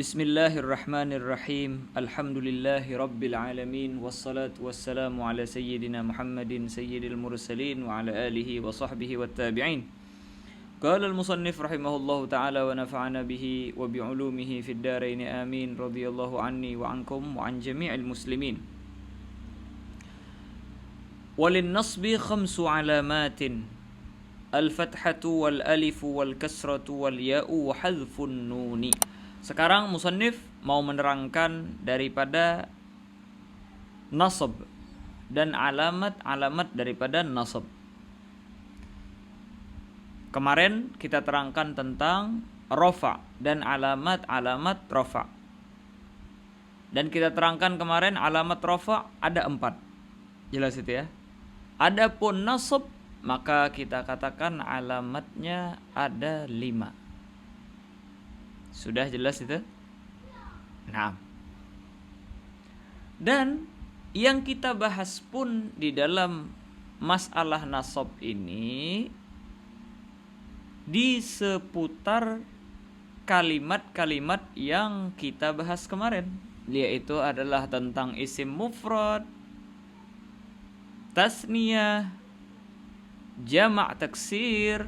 Bismillahirrahmanirrahim. Alhamdulillahi rabbil alamin. Wassalatu wassalamu ala sayyidina Muhammadin sayyidil mursalin wa ala alihi wa sahbihi wat tabi'in. Qala al-musannif rahimahullahu ta'ala wa nafa'ana bihi wa bi'ulumihi fid dharain amin. Radhiyallahu anni wa ankum wa an jami'il muslimin. Walin nasbi khamsu alamatin. Al-fathatu wal alifu wal kasratu wal ya'u wa hadfun nuni. Sekarang musannif mau menerangkan daripada nasab dan alamat-alamat daripada nasab. Kemarin kita terangkan tentang rafa dan alamat-alamat rafa. Dan kita terangkan kemarin alamat rafa ada 4. Jelas itu ya. Adapun nasab maka kita katakan alamatnya ada 5. Sudah jelas itu? Nah. Dan yang kita bahas pun di dalam masalah nasab ini di seputar kalimat-kalimat yang kita bahas kemarin, yaitu adalah tentang isim mufrad, tasniyah, jamak taksir,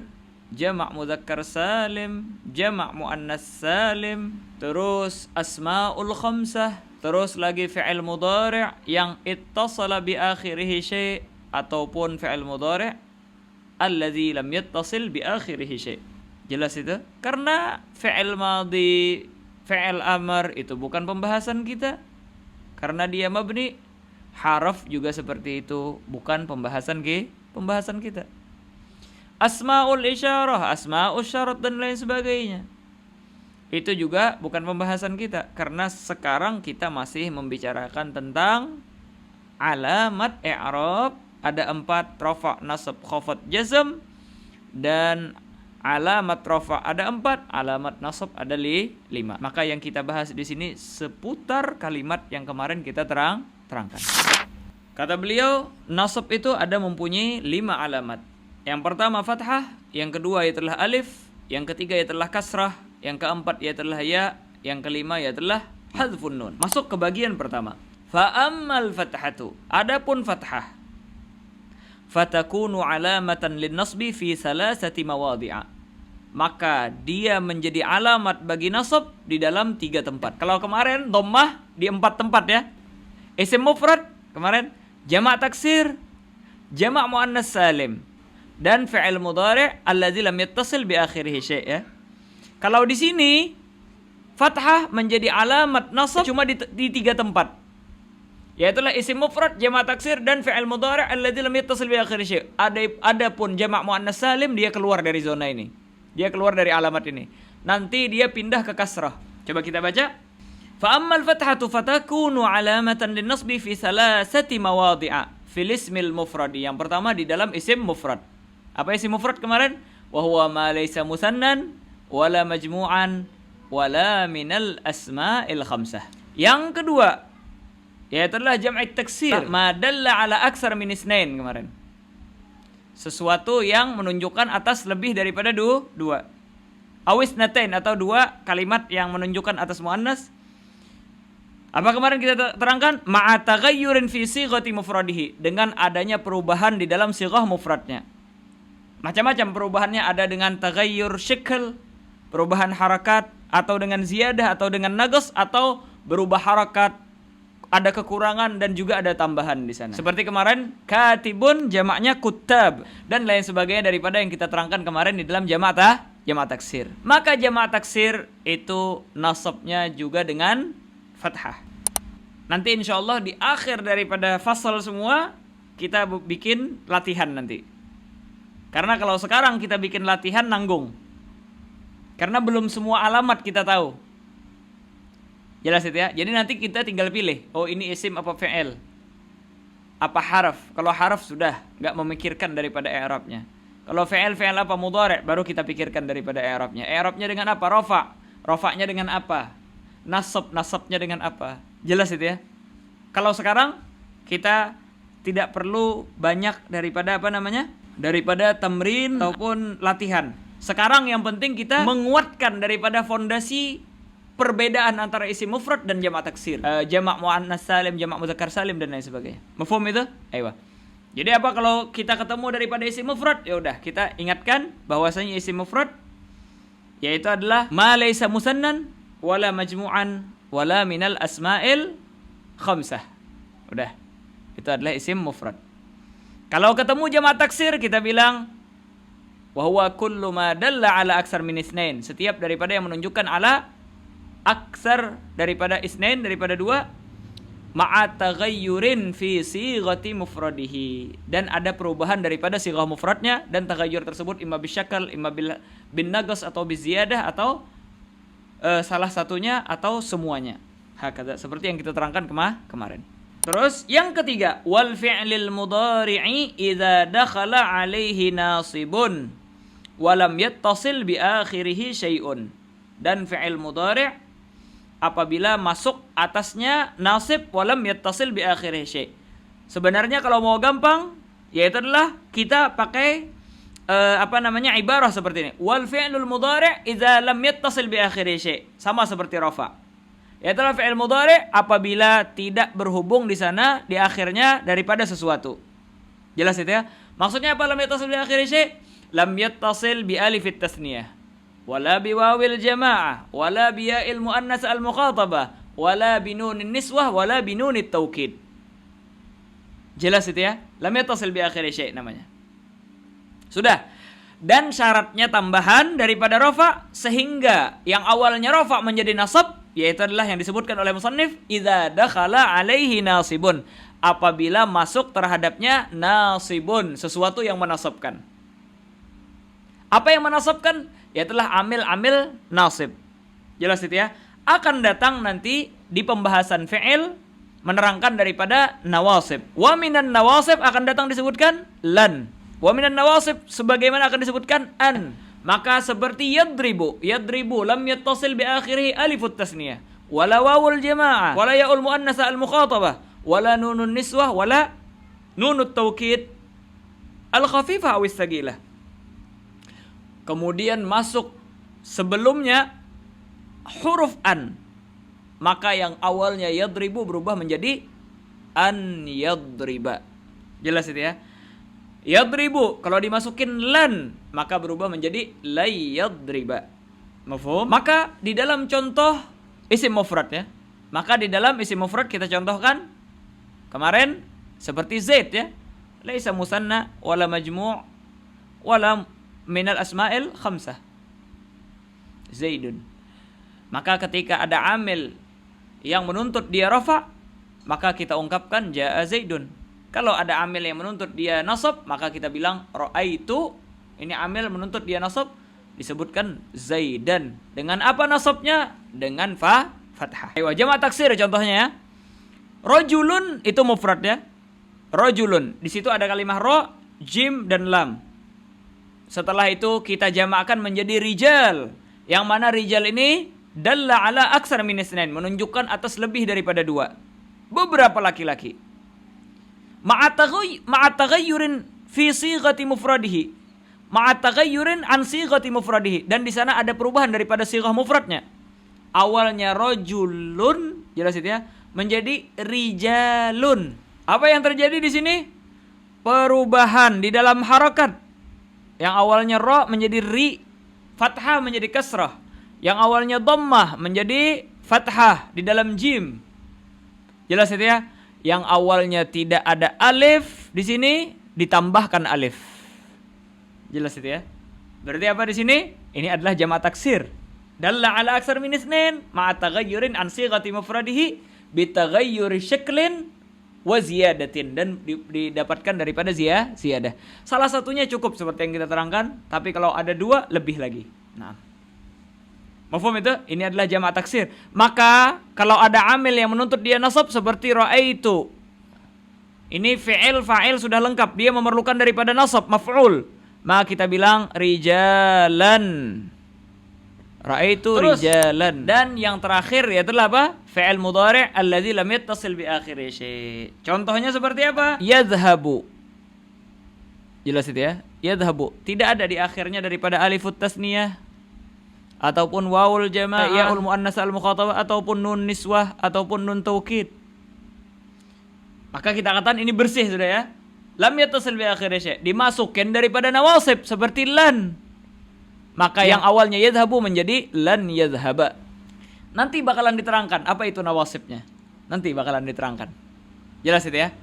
jamak mudzakkar salim, jamak muannas salim, terus asmaul khamsah, terus lagi fi'il mudhari' yang ittasala bi akhirih syai' ataupun fi'il mudhari' alladzi lam yattasil bi akhirih syai'. Jelas itu? Karena fi'il madhi, fi'il amr itu bukan pembahasan kita. Karena dia mabni, haraf juga seperti itu, bukan pembahasan kita. Asmaul isyarah, asmaul syarat dan lain sebagainya, itu juga bukan pembahasan kita. Karena sekarang kita masih membicarakan tentang alamat i'rab. Ada 4, rafa, nasab, khafad, jazm. Dan alamat rafa ada 4, alamat nasab ada 5. Maka yang kita bahas di sini seputar kalimat yang kemarin kita terangkan. Kata beliau, nasab itu ada mempunyai 5 alamat. Yang pertama fathah, yang kedua ialah alif, yang ketiga ialah kasrah, yang keempat ialah ya, yang kelima ialah hadfun nun. Masuk ke bagian pertama. Fa ammal fathatu, adapun fathah, fatakunu alamatan lin nasbi fi salasati mawadhi'a. Maka dia menjadi alamat bagi nasab di dalam 3 tempat. Kalau kemarin dhammah di 4 tempat ya. Isim mufrad kemarin, jamak taksir, jamak muannas salim, dan fi'il mudhari' alladzi lam yattasil bi akhirih syai' ya. Kalau di sini fathah menjadi alamat nasab cuma di 3 tempat. Yaitulah isim mufrad, jamak taksir, dan fi'il mudhari' alladzi lam yattasil bi akhirih syai'. Adapun jamak muannas salim dia keluar dari zona ini. Dia keluar dari alamat ini. Nanti dia pindah ke kasrah. Coba kita baca. Fa ammal fathatu fatakunu alamatan lin nasbi fi salasati mawadhi'a fil ismil mufradi. Yang pertama di dalam isim mufrad. Apa isim mufrad kemarin? Wa huwa ma laysa musannan wala majmu'an wala minal asma'il khamsah. Yang kedua, yaitu adalah jam'i taksir, ma dalla ala aksar min isnain kemarin. Sesuatu yang menunjukkan atas lebih daripada 2. Awis natain atau 2 kalimat yang menunjukkan atas muannas. Apa kemarin kita terangkan? Ma'a taghayyurin fi sighati mufradihi, dengan adanya perubahan di dalam sighah mufradnya. Macam-macam perubahannya, ada dengan taghayyur syikl, perubahan harakat, atau dengan ziyadah, atau dengan naqs, atau berubah harakat, ada kekurangan dan juga ada tambahan di sana. Seperti kemarin katibun jamaknya kutab dan lain sebagainya daripada yang kita terangkan kemarin di dalam jamak taksir. Maka jamak taksir itu nasabnya juga dengan fathah. Nanti insyaallah di akhir daripada fasal semua kita bikin latihan nanti. Karena kalau sekarang kita bikin latihan nanggung. Karena belum semua alamat kita tahu. Jelas itu ya. Jadi nanti kita tinggal pilih. Oh ini isim apa fi'il? Apa haraf? Kalau haraf sudah enggak memikirkan daripada i'rabnya. Kalau fi'il apa mudhari' baru kita pikirkan daripada i'rabnya. I'rabnya dengan apa? Rafa. Rafa'nya dengan apa? Nasabnya dengan apa? Jelas itu ya. Kalau sekarang kita tidak perlu banyak daripada daripada tamrin ataupun latihan. Sekarang yang penting kita menguatkan daripada fondasi perbedaan antara isim mufrad dan jamak taksir. Jamak muannas salim, jamak mudzakkar salim dan lain sebagainya. Mafhum itu? Ayo. Jadi apa kalau kita ketemu daripada isim mufrad? Ya udah, kita ingatkan bahwasanya isim mufrad yaitu adalah ma laysa musannan wala majmu'an wala minal asma'il khamsah. Udah. Itu adalah isim mufrad. Kalau ketemu jamak taksir kita bilang wa huwa kullu ma dalla ala aksar min itsnain. Setiap daripada yang menunjukkan ala aksar daripada isnain, daripada dua, ma'a taghayyurin fi sighati mufradihi, dan ada perubahan daripada sighah mufradnya, dan taghayyur tersebut imma bisyakal, imma bin nagas atau biziyadah, atau salah satunya atau semuanya. Hakadha, seperti yang kita terangkan kemarin. Terus yang ketiga, wal fi'lil mudhari'i idza dakhala 'alaihi nasibun wa lam yattasil bi akhirih syai'un. Dan fi'il mudhari' apabila masuk atasnya nasib walam yattasil bi akhirih syai'. Sebenarnya kalau mau gampang yaitu adalah kita pakai ibarah seperti ini. Wal fi'lul mudhari' idza lam yattasil bi akhirih syai'. Sama seperti rafa. Yaitu adalah fi'il mudhari' apabila tidak berhubung di sana di akhirnya daripada sesuatu. Jelas itu ya? Maksudnya apa lam yattasil bi akhirih syai'? Lam yattasil bi alifit tasniyah. Wala biwawil jamaah, wala biya'il muannas al-mukhatabah, wala binunin niswah, wala binunit taukid. Jelas itu ya? Lam yattasil bi akhiri syai' namanya. Sudah. Dan syaratnya tambahan daripada rafa sehingga yang awalnya rafa menjadi nasab, yaitu adalah yang disebutkan oleh musannif idza dakhala alaihi nasibun, apabila masuk terhadapnya nasibun, sesuatu yang menasabkan. Apa yang menasabkan? Yaitulah amil-amil nasib. Jelas itu ya? Akan datang nanti di pembahasan fi'il menerangkan daripada nawasib. Wa minan nawasib akan datang disebutkan lan. Wa minan nawasib sebagaimana akan disebutkan an. Maka seperti yadribu lam yattasil bi akhirih alifut tasniyah, wala wawul jamaah, wala ya'ul muannas al mukhatabah, wala nunun niswah, wala nunut taukid al khafifah aw as-sagilah. Kemudian masuk sebelumnya huruf an, maka yang awalnya yadribu berubah menjadi an yadriba. Jelas itu ya? Yadribu kalau dimasukin lan maka berubah menjadi lay yadriba. Mafhum? Maka di dalam contoh isim mufrad ya. Maka di dalam isim mufrad kita contohkan kemarin seperti Zaid ya. Laisa musanna wala majmu' wala minal asma'il khamsah. Zaidun. Maka ketika ada amil yang menuntut dia rafa, maka kita ungkapkan jaa Zaidun. Kalau ada amil yang menuntut dia nasab, maka kita bilang ra'aitu. Ini amil menuntut dia nasab, disebutkan Zaidan. Dengan apa nasabnya? Dengan fathah. Ayo, jamak taksir contohnya ya. Rajulun itu mufrad ya. Rajulun. Di situ ada kalimah ra, jim dan lam. Setelah itu kita jamakkan menjadi rijal. Yang mana rijal ini dalla ala aksar min isnain, menunjukkan atas lebih daripada dua. Beberapa laki-laki. Ma'ataghayyurin fi sighati mufradihi. Ma'ataghayyurin an sighati mufradihi. Dan di sana ada perubahan daripada sighah mufradnya. Awalnya rajulun, jelas itu ya, menjadi rijalun. Apa yang terjadi di sini? Perubahan di dalam harakat. Yang awalnya ra menjadi ri, fathah menjadi kasrah. Yang awalnya dhammah menjadi fathah di dalam jim. Jelas itu ya? Yang awalnya tidak ada alif di sini ditambahkan alif. Jelas itu ya? Berarti apa di sini? Ini adalah jamak taksir. Dalla ala aksar min itsnain ma'a taghayyurin an sighati mufradihi bi taghayyuri syaklin wa ziyadatin, dan didapatkan daripada ziyadah. Salah satunya cukup seperti yang kita terangkan, tapi kalau ada dua lebih lagi. Nah, mafhum itu? Ini adalah jamak taksir. Maka kalau ada amil yang menuntut dia nasab seperti ra'aitu, ini fi'il fa'il sudah lengkap, dia memerlukan daripada nasab maf'ul, maka kita bilang rijalan. Ra'aitu rijalan. Dan yang terakhir yaitu apa? Fi'il mudhari' alladzi lam yattasil bi akhiri syai'. Contohnya seperti apa? Yadhhabu. Jelas itu ya? Yadhhabu. Tidak ada di akhirnya daripada alifut tasniyah ataupun wawul jamaah, yaul muannas al mukhatabah, ataupun nun niswah, ataupun nun taukid. Maka kita katakan ini bersih sudah ya. Lam yattasil bi akhir syai', dimasukkan daripada nawasib seperti lan. Maka yang awalnya yadhhabu menjadi lan yadhhaba. Nanti bakalan diterangkan apa itu nawasibnya. Nanti bakalan diterangkan. Jelas itu ya.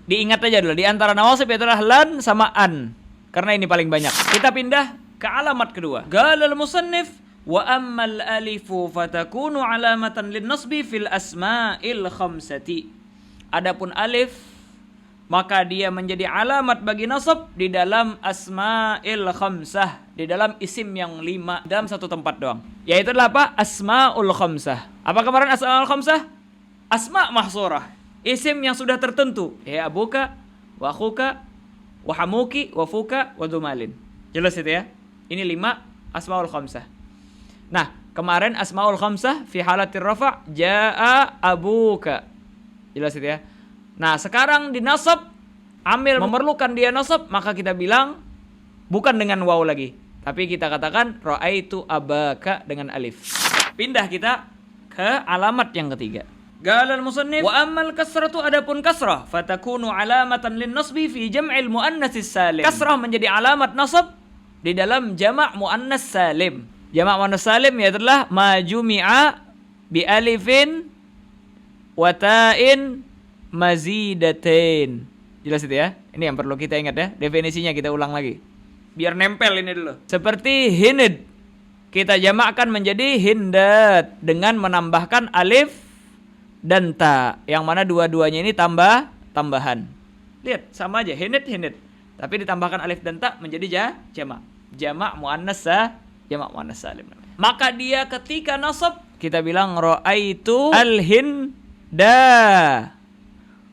Diingat aja dulu, di antara nawasib itu adalah lan sama an. Karena ini paling banyak. Kita pindah ke alamat kedua. Qalal musannif wa ammal alifu fatakunu alamatan lin nasbi fil asma'il khamsati. Adapun alif maka dia menjadi alamat bagi nasab di dalam asma'il khamsah, di dalam isim yang 5 dalam satu tempat doang. Yaitu adalah apa? Asma'ul khamsah. Apa kemarin asma'ul khamsah? Asma' mahsurah. Isim yang sudah tertentu. Ya abuka, wa akhuka, wa hamuki, wa fuka, wa dumalin. Jelas itu ya? Ini 5 asma'ul khamsah. Nah, kemarin asma'ul khamsah fi halatir rafa' jaa abuka. Jelas itu ya? Nah, sekarang di nasab amil memerlukan dia nasab, maka kita bilang bukan dengan waw lagi, tapi kita katakan ra'aitu abaka dengan alif. Pindah kita ke alamat yang ketiga. Qalal musannif wa ammal kasratu, adapun kasrah fatakunu alamatan lin nasbi fi jam'il muannatsis salim. Kasrah menjadi alamat nasab di dalam jamak muannas salim. Jamak muannas salim yaitu adalah ma jumi'a bi alifin wa ta'in mazidatain. Jelas itu ya? Ini yang perlu kita ingat ya. Definisinya kita ulang lagi biar nempel ini dulu. Seperti hinid, kita jamakkan menjadi hindat dengan menambahkan alif dan ta, yang mana dua-duanya ini tambahan. Lihat, sama aja, hinid, tapi ditambahkan alif dan ta menjadi jamak. Jamak muannas salim. Maka dia ketika nasab kita bilang ra'aitu al-hinda.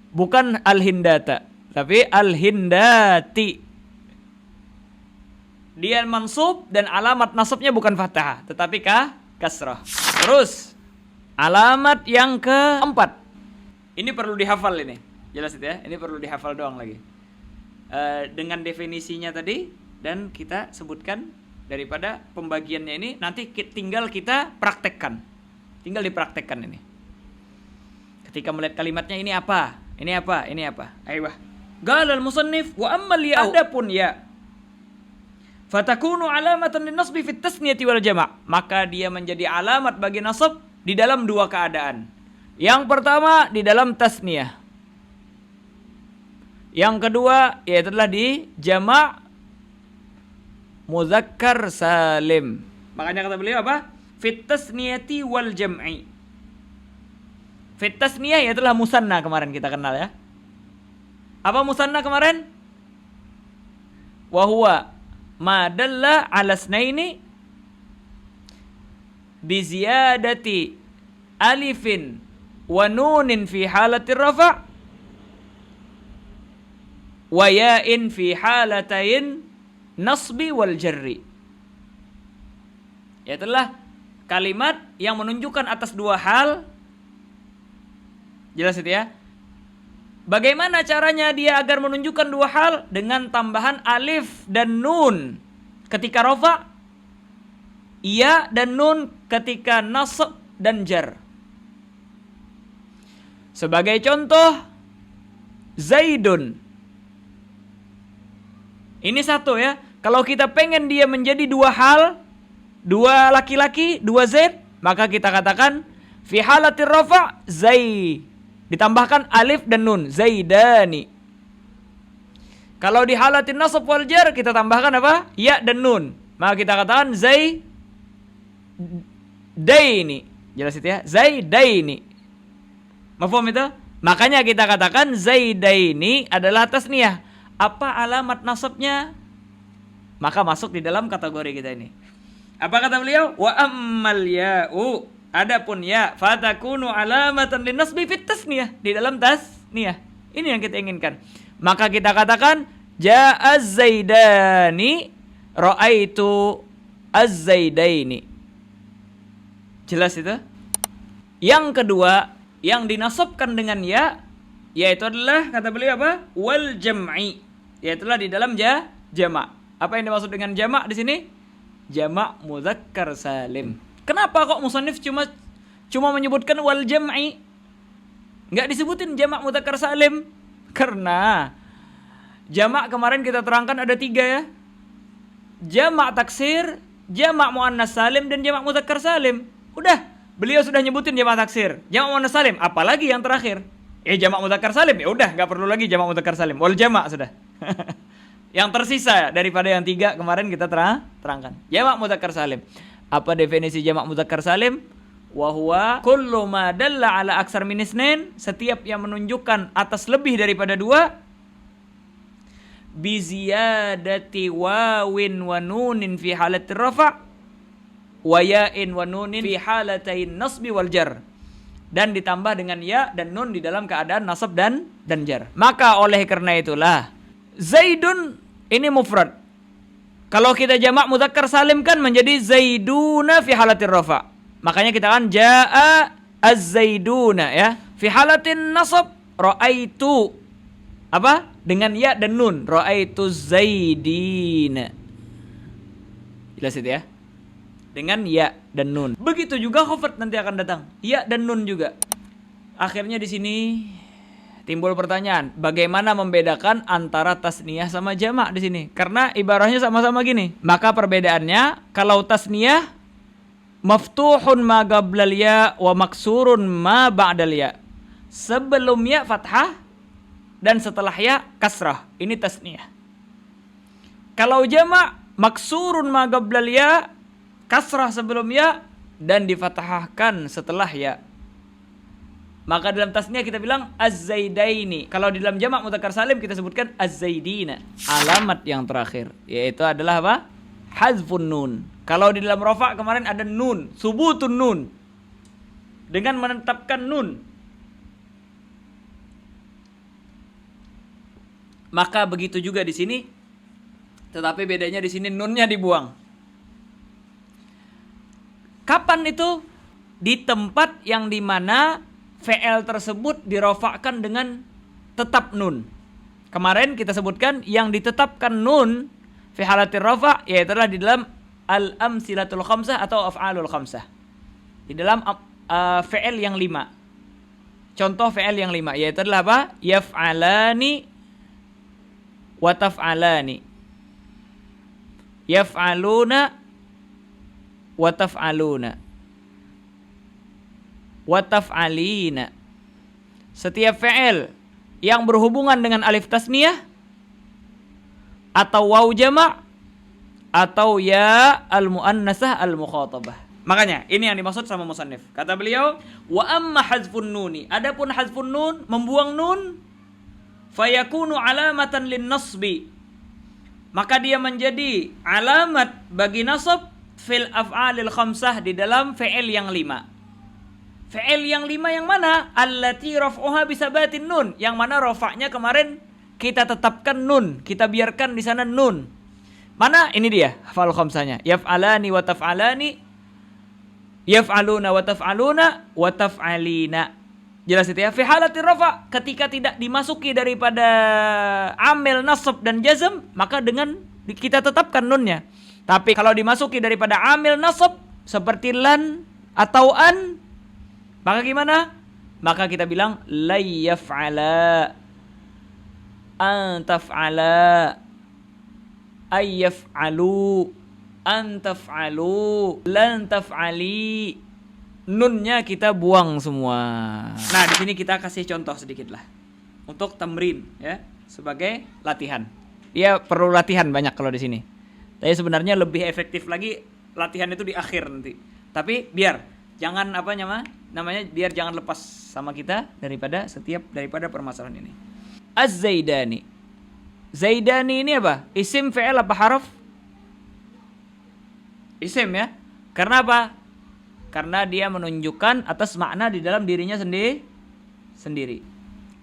Bukan al-hindata, tapi al-hindati. Dia mansub dan alamat nasabnya bukan fathah, tetapi kasrah. Terus alamat yang keempat. Ini perlu dihafal ini. Jelas itu ya? Ini perlu dihafal doang lagi. Dengan definisinya tadi dan kita sebutkan daripada pembagiannya ini, nanti tinggal kita praktekkan. Tinggal dipraktekkan ini. Ketika melihat kalimatnya ini apa? Ini apa? Aiyah. Qalal musannif wa ammal ya, adapun ya fatakunu alamatan lin nasbi fit tasniyati wal jama', maka dia menjadi alamat bagi nasab di dalam dua keadaan. Yang pertama di dalam tasniyah. Yang kedua yaitu adalah di jama' muzakkar salim. Makanya kata beliau apa? Fit tasniyati wal jam'i. Fit tasniyah yaitu adalah musanna, kemarin kita kenal ya. Apa musanna kemarin? Wa huwa ma dalla 'ala isnaini bi ziyadati alifin wa nunin fi halati rafa' wa ya'in fi halatain nasbi wal jarri. Yaitulah kalimat yang menunjukkan atas dua hal. Jelas itu ya? Bagaimana caranya dia agar menunjukkan dua hal? Dengan tambahan alif dan nun ketika rafa', iya dan nun ketika nasab dan jar. Sebagai contoh, Zaidun. Ini satu ya. Kalau kita pengen dia menjadi dua hal, dua laki-laki, dua Zaid, maka kita katakan fi halatir rafa' Zaid. Ditambahkan alif dan nun, Zaidani. Kalau di halatin nasab wal jar kita tambahkan apa? Ya dan nun. Maka kita katakan Zaidaini. Jelas itu ya? Zaidaini. Mafhum itu? Makanya kita katakan Zaidaini adalah tasniyah. Apa alamat nasabnya? Maka masuk di dalam kategori kita ini. Apa kata beliau? Wa ammal ya'u, adapun ya fatakunu alamatan linnasbi fit tasniyah, di dalam tasniyah. Ini yang kita inginkan. Maka kita katakan ja'az zaidani ra'aitu az-zaidaini. Jelas itu? Yang kedua yang dinasabkan dengan ya, yaitu adalah kata beliau apa? Wal jam'i. Yaitulah di dalam jamak. Apa yang dimaksud dengan jamak di sini? jamak mudzakkar salim. Kenapa kok musannif cuma menyebutkan wal jam'i? Enggak disebutin jamak mudzakkar salim. Karena jamak kemarin kita terangkan ada 3 ya. Jamak taksir, jamak muannas salim, dan jamak mudzakkar salim. Udah, beliau sudah nyebutin jamak taksir, jamak muannas salim, apalagi yang terakhir? Jamak mudzakkar salim. Ya udah, enggak perlu lagi jamak mudzakkar salim. Wal jamak sudah. Yang tersisa daripada yang 3 kemarin kita terangkan. Jamak mudzakkar salim. Apa definisi jamak mudzakkar salim? Wa huwa kullu ma dalla ala aksar min isnain, setiap yang menunjukkan atas lebih daripada 2, bi ziyadati wawin wa nunin fi halati rafa' wa ya'in wa nunin fi halatain nasbi wal jar, dan ditambah dengan ya dan nun di dalam keadaan nasab dan jar. Maka oleh karena itulah Zaidun ini mufrad. Kalau kita jamak mudzakkar salim kan menjadi Zaiduna fi halatir rafa. Makanya kita kan jaa az-zaiduna ya. Fi halatin nasab raaitu apa? Dengan ya dan nun, raaitu zaidina. Jelas itu ya. Dengan ya dan nun. Begitu juga khafat nanti akan datang. Ya dan nun juga. Akhirnya di sini timbul pertanyaan, bagaimana membedakan antara tasniyah sama jamak di sini? Karena ibarahnya sama-sama gini. Maka perbedaannya, kalau tasniyah maftuhun ma qablal ya wa maksurun ma ba'dal ya. Sebelum ya fathah dan setelah ya kasrah. Ini tasniyah. Kalau jamak maksurun ma qablal ya, kasrah sebelum ya dan difathahkan setelah ya. Maka dalam tasniyah kita bilang az-zaidaini. Kalau di dalam jamak mudzakkar salim kita sebutkan az-zaidina. Alamat yang terakhir yaitu adalah apa? Hazfun nun. Kalau di dalam rafa' kemarin ada nun, subutun nun. Dengan menetapkan nun. Maka begitu juga di sini. Tetapi bedanya di sini nunnya dibuang. Kapan itu? Di tempat yang dimana fi'il tersebut dirofakkan dengan tetap nun. Kemarin kita sebutkan yang ditetapkan nun fi halatir rafa' yaitu adalah di dalam al-amsilatul khamsah atau af'alul khamsah. Di dalam fi'il yang 5. Contoh fi'il yang 5 yaitu adalah apa? Yaf'alani wa taf'alani. Yaf'aluna wa taf'aluna. Wa taf'alina. Setiap fi'il yang berhubungan dengan alif tasniyah atau waw jama' atau ya al-muannasah al-mukhatabah. Makanya ini yang dimaksud sama musannif. Kata beliau, wa amma hazfun nuni. Adapun hazfun nun, membuang nun, fayakunu alamatan lin nasbi. Maka dia menjadi alamat bagi nasab fil af'alil khamsah di dalam fi'il yang 5. Fi'il yang 5 yang mana? Allati raf'uha bisabatin nun. Yang mana rafa'nya kemarin kita tetapkan nun, kita biarkan di sana nun. Mana? Ini dia hafal khamsahnya. Yaf'alani wa taf'alani, yaf'aluna wa taf'aluna, wa taf'alina. Jelas itu ya. Fi halatir rafa' ketika tidak dimasuki daripada amil nasab dan jazm, maka dengan kita tetapkan nunnya. Tapi kalau dimasuki daripada amil nasab seperti lan atau an, maka gimana? Maka kita bilang la yaf'ala, an taf'ala, ay yaf'alu, an taf'alu, lan taf'ali. Nunnya kita buang semua. Nah, di sini kita kasih contoh sedikit lah untuk tamrin ya, sebagai latihan. Dia perlu latihan banyak kalau di sini. Tapi sebenarnya lebih efektif lagi latihan itu di akhir nanti. Tapi biar jangan namanya biar jangan lepas sama kita daripada permasalahan ini. Az-zaidani. Zaidani ini apa? Isim, fi'il apa haraf? Isim ya. Karena apa? Karena dia menunjukkan atas makna di dalam dirinya sendiri.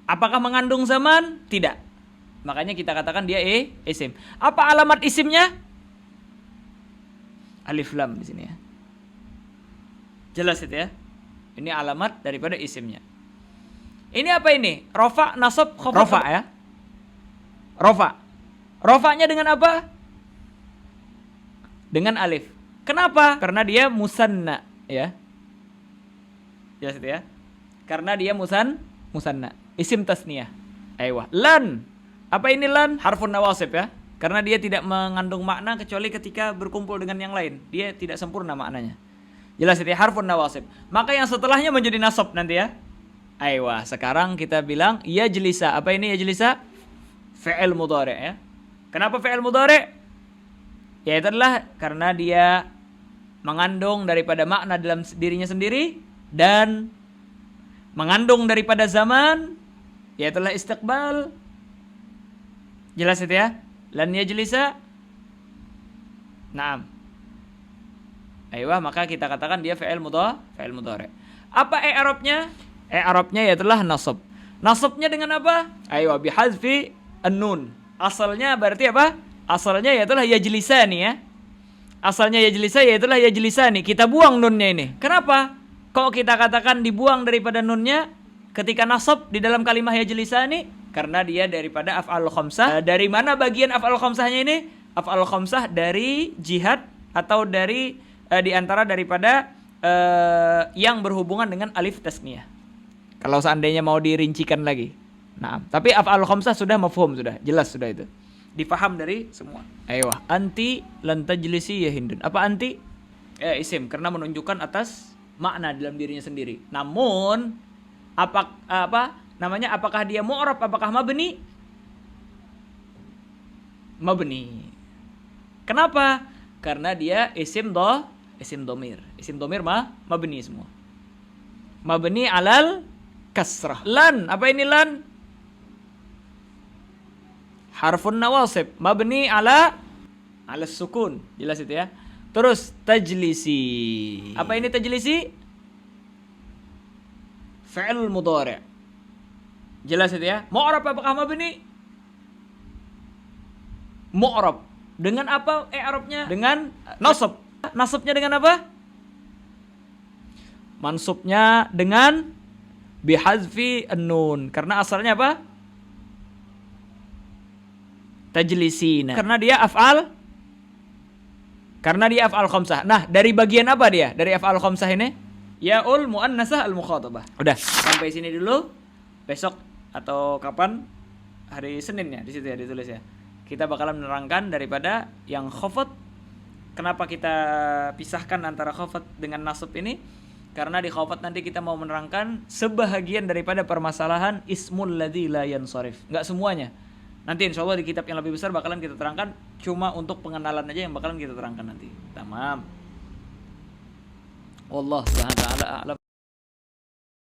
Apakah mengandung zaman? Tidak. Makanya kita katakan dia isim. Apa alamat isimnya? Alif lam di sini ya. Jelas itu ya. Ini alamat daripada isimnya. Ini apa ini? Rofa, nasab, khafat. Rofa ya. Rofa. Rofanya dengan apa? Dengan alif. Kenapa? Karena dia musanna, ya. Jelas itu ya. Karena dia musanna. Isim tasniyah. Aiyah. Lan. Apa ini lan? Harfun nawasib ya. Karena dia tidak mengandung makna kecuali ketika berkumpul dengan yang lain. Dia tidak sempurna maknanya. Jelas itu ya, harfun nawasib. Maka yang setelahnya menjadi nasab nanti ya. Aiyah. Sekarang kita bilang yajlisa. Apa ini yajlisa? Fi'il mudhari' ya. Kenapa fi'il mudhari'? Ya itu adalah karena dia mengandung daripada makna dalam dirinya sendiri dan mengandung daripada zaman, yaitu istiqbal. Jelas itu ya? Lan yajlisa. Naam. Aiyah, maka kita katakan dia fi'il mudhari'. Apa i'rabnya? I'rabnya yaitu nasab. Nasabnya dengan apa? Aiyah, bihadzfi an-nun. Asalnya berarti apa? Asalnya yaitu yajlisani ya. Asalnya yajlisa yaitu yajlisani. Kita buang nunnya ini. Kenapa? Kok kita katakan dibuang daripada nunnya ketika nasab di dalam kalimah yajlisani? Karena dia daripada af'al khamsah. Dari mana bagian af'al khamsahnya ini? Af'al khamsah dari jihad atau dari di antara daripada yang berhubungan dengan alif tasniyah. Kalau seandainya mau dirincikan lagi. Nah, tapi af'al khamsah sudah mafhum, sudah jelas, sudah itu. Difaham dari semua. Ayo, anti lan tajlisi ya Hindun. Apa anti? Isim karena menunjukkan atas makna dalam dirinya sendiri. Namun apa namanya? Apakah dia mu'rab? Apakah mabni? Mabni. Kenapa? Karena dia isim domir. Isim domir mabni semua. Mabni alal kasrah. Lan, apa ini lan? Harfun nawasib, mabni ala sukun. Jelas itu ya. Terus tajlisi. Apa ini tajlisi? Fi'il mudhari'. Jelas itu ya. Mu'rab apakah mabni? Mu'rab. Dengan apa i'rabnya? Dengan nasab. Nasabnya dengan apa? Mansubnya dengan bihadzfi an-nun. Karena asalnya apa? Tajlisina. Karena dia af'al khamsah. Nah, dari bagian apa dia? Dari af'al khamsah ini? Ya'ul muannasah al-mukhatabah. Udah, sampai sini dulu. Besok atau kapan? Hari Senin ya, di situ ya ditulis ya. Kita bakalan menerangkan daripada yang khafat. Kenapa kita pisahkan antara khafat dengan nasab ini? Karena di khafat nanti kita mau menerangkan sebahagian daripada permasalahan ismul ladzi la yansarif. Enggak semuanya. Nanti insya Allah di kitab yang lebih besar bakalan kita terangkan. Cuma untuk pengenalan aja yang bakalan kita terangkan nanti. Tamam. Wallah subhanahu wa ta'ala a'lam.